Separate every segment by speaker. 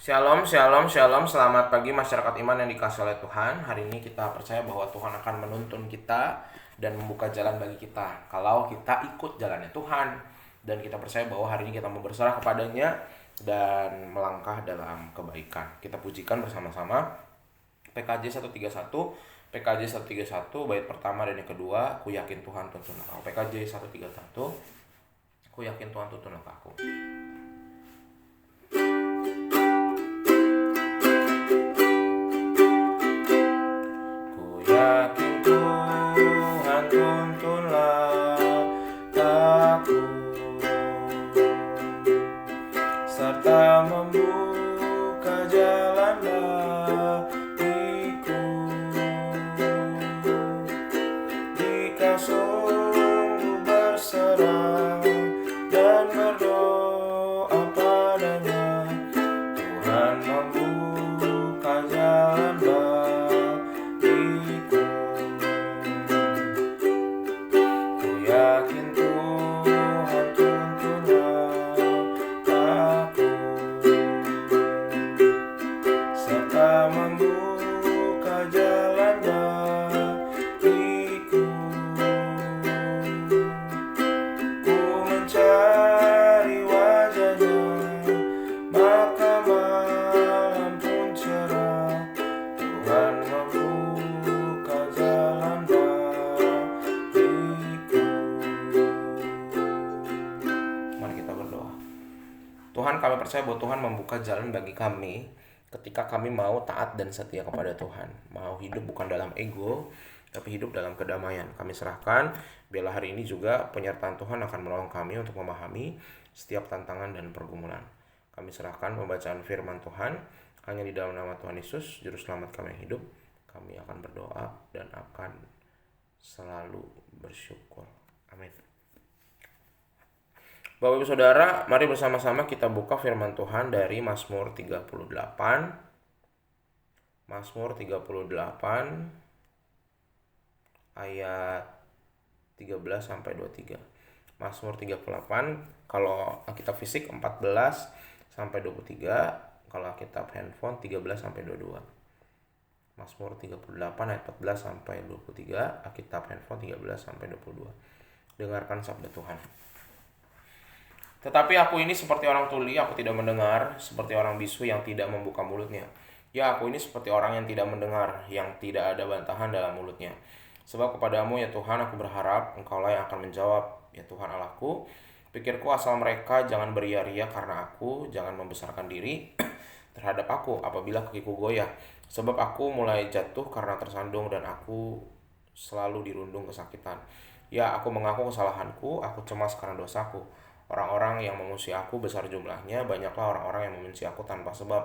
Speaker 1: Shalom, shalom, shalom. Selamat pagi masyarakat iman yang dikasihi oleh Tuhan. Hari ini kita percaya bahwa Tuhan akan menuntun kita dan membuka jalan bagi kita kalau kita ikut jalannya Tuhan. Dan kita percaya bahwa hari ini kita mau berserah kepadanya dan melangkah dalam kebaikan. Kita pujikan bersama-sama PKJ 131, PKJ 131 bait pertama dan yang kedua, ku yakin Tuhan tuntun aku. PKJ 131, ku yakin Tuhan tuntun aku. Yakin Tuhan tuntunlah aku, serta membuka jalan bagiku. Jika sungguh berserah dan berdoa padanya, Tuhan membuka jalan bagiku. Yakin Tuhan tuntunlah aku, serta membuka jalan bagiku. Ku mencari wajahnya, maka malam pun cerah. Tuhan membuka jalan bagiku. Mari kita berdoa. Tuhan, kami percaya bahwa Tuhan membuka jalan bagi kami ketika kami mau taat dan setia kepada Tuhan. Mau hidup bukan dalam ego, tapi hidup dalam kedamaian. Kami serahkan, biarlah hari ini juga penyertaan Tuhan akan menolong kami untuk memahami setiap tantangan dan pergumulan. Kami serahkan pembacaan firman Tuhan hanya di dalam nama Tuhan Yesus, Juru Selamat kami yang hidup. Kami akan berdoa dan akan selalu bersyukur. Amin. Bapak Ibu Saudara, mari bersama-sama kita buka firman Tuhan dari Mazmur 38. Mazmur 38 ayat 13 sampai 23. Mazmur 38 kalau Alkitab fisik 14 sampai 23, kalau Alkitab handphone 13 sampai 22. Mazmur 38 ayat 14 sampai 23, Alkitab handphone 13 sampai 22. Dengarkan sabda Tuhan. Tetapi aku ini seperti orang tuli, aku tidak mendengar, seperti orang bisu yang tidak membuka mulutnya. Ya, aku ini seperti orang yang tidak mendengar, yang tidak ada bantahan dalam mulutnya. Sebab kepadamu ya Tuhan aku berharap, Engkaulah yang akan menjawab, ya Tuhan Allahku. Pikirku asal mereka jangan beria-ria karena aku, jangan membesarkan diri terhadap aku apabila kakiku goyah. Sebab aku mulai jatuh karena tersandung dan aku selalu dirundung kesakitan. Ya, aku mengaku kesalahanku, aku cemas karena dosaku. Orang-orang yang mengusir aku besar jumlahnya, banyaklah orang-orang yang membenci aku tanpa sebab.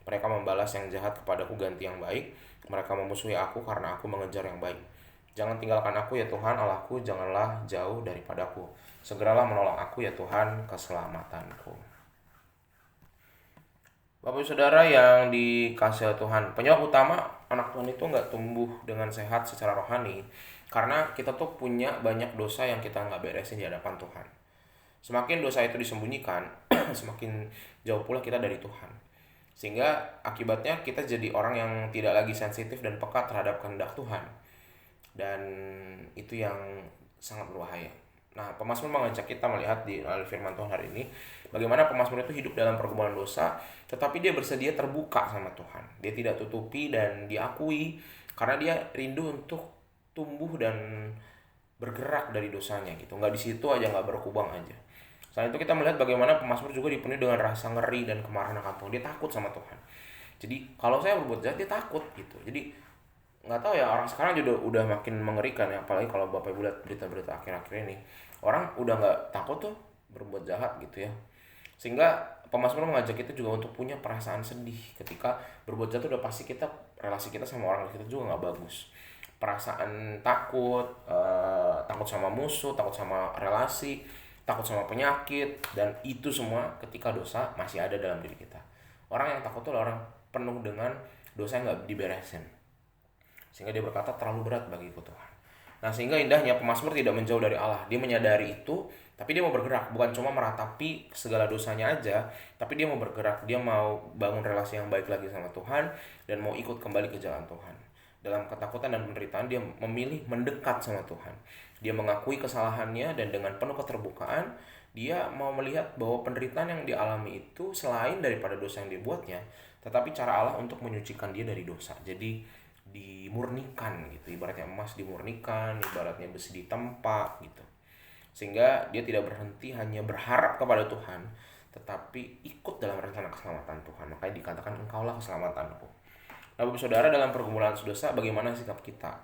Speaker 1: Mereka membalas yang jahat kepadaku ganti yang baik. Mereka memusuhi aku karena aku mengejar yang baik. Jangan tinggalkan aku ya Tuhan Allahku, janganlah jauh daripadaku. Segeralah menolong aku ya Tuhan, keselamatanku. Bapak Saudara yang dikasihi Tuhan, penyebab utama anak Tuhan itu nggak tumbuh dengan sehat secara rohani karena kita tuh punya banyak dosa yang kita nggak beresin di hadapan Tuhan. Semakin dosa itu disembunyikan, semakin jauh pula kita dari Tuhan. Sehingga akibatnya kita jadi orang yang tidak lagi sensitif dan peka terhadap kehendak Tuhan. Dan itu yang sangat berbahaya. Nah, pemazmur mengajak kita melihat di firman Tuhan hari ini bagaimana pemazmur itu hidup dalam pergumulan dosa, tetapi dia bersedia terbuka sama Tuhan. Dia tidak tutupi dan diakui karena dia rindu untuk tumbuh dan bergerak dari dosanya gitu. Nggak di situ aja, nggak berkubang aja. Selain itu kita melihat bagaimana pemazmur juga dipenuhi dengan rasa ngeri dan kemarahan akan Tuhan. Dia takut sama Tuhan. Jadi kalau saya berbuat jahat dia takut gitu. Jadi nggak tahu ya, orang sekarang juga udah makin mengerikan ya, apalagi kalau Bapak Ibu lihat berita-berita akhir-akhir ini. Orang udah nggak takut tuh berbuat jahat gitu ya. Sehingga pemazmur mengajak kita juga untuk punya perasaan sedih ketika berbuat jahat. Udah pasti kita, relasi kita sama orang kita juga nggak bagus. Perasaan takut, takut sama musuh, takut sama relasi, takut sama penyakit, dan itu semua ketika dosa masih ada dalam diri kita. Orang yang takut itu orang penuh dengan dosa yang gak diberesin, sehingga dia berkata terlalu berat bagiku Tuhan. Nah, sehingga indahnya pemazmur tidak menjauh dari Allah. Dia menyadari itu, Tapi dia mau bergerak, bukan cuma meratapi segala dosanya aja, tapi dia mau bergerak, dia mau bangun relasi yang baik lagi sama Tuhan, dan mau ikut kembali ke jalan Tuhan. Dalam ketakutan dan penderitaan, dia memilih mendekat sama Tuhan. Dia mengakui kesalahannya, dan dengan penuh keterbukaan, dia mau melihat bahwa penderitaan yang dialami itu selain daripada dosa yang dibuatnya, tetapi cara Allah untuk menyucikan dia dari dosa. Jadi dimurnikan gitu, ibaratnya emas dimurnikan, ibaratnya besi ditempa gitu, sehingga dia tidak berhenti hanya berharap kepada Tuhan, tetapi ikut dalam rencana keselamatan Tuhan. Makanya dikatakan engkaulah keselamatanku. Nah, Bapak Saudara, dalam pergumulan dosa bagaimana sikap kita?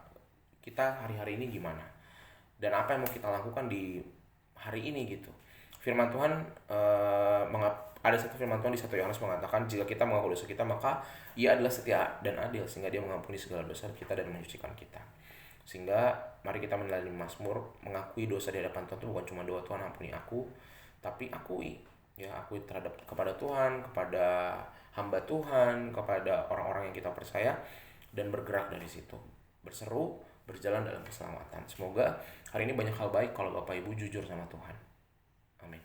Speaker 1: Kita hari-hari ini gimana? Dan apa yang mau kita lakukan di hari ini gitu? Firman Tuhan ada satu firman Tuhan di 1 Yohanes mengatakan, jika kita mengaku dosa kita, maka Ia adalah setia dan adil sehingga Dia mengampuni segala dosa kita dan menyucikan kita. Sehingga mari kita meneladani Mazmur, mengakui dosa di hadapan Tuhan itu bukan cuma doa Tuhan ampuni aku, tapi akui terhadap kepada Tuhan, kepada hamba Tuhan, kepada orang-orang yang kita percaya, dan bergerak dari situ, berseru, berjalan dalam keselamatan. Semoga hari ini banyak hal baik kalau Bapak Ibu jujur sama Tuhan. Amin.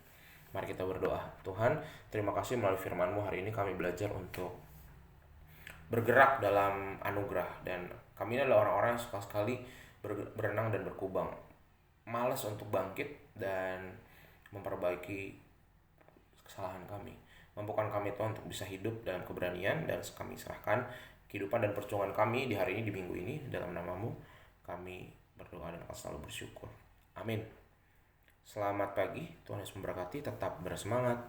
Speaker 1: Mari kita berdoa. Tuhan, terima kasih melalui firman-Mu hari ini kami belajar untuk bergerak dalam anugerah, dan kami ini adalah orang-orang yang suka sekali berenang dan berkubang, malas untuk bangkit dan memperbaiki kesalahan kami. Mampukan kami Tuhan untuk bisa hidup dalam keberanian, dan kami serahkan kehidupan dan perjuangan kami di hari ini, di minggu ini, dalam nama-Mu kami berdoa dan akan selalu bersyukur. Amin. Selamat pagi, Tuhan Yesus memberkati, tetap bersemangat.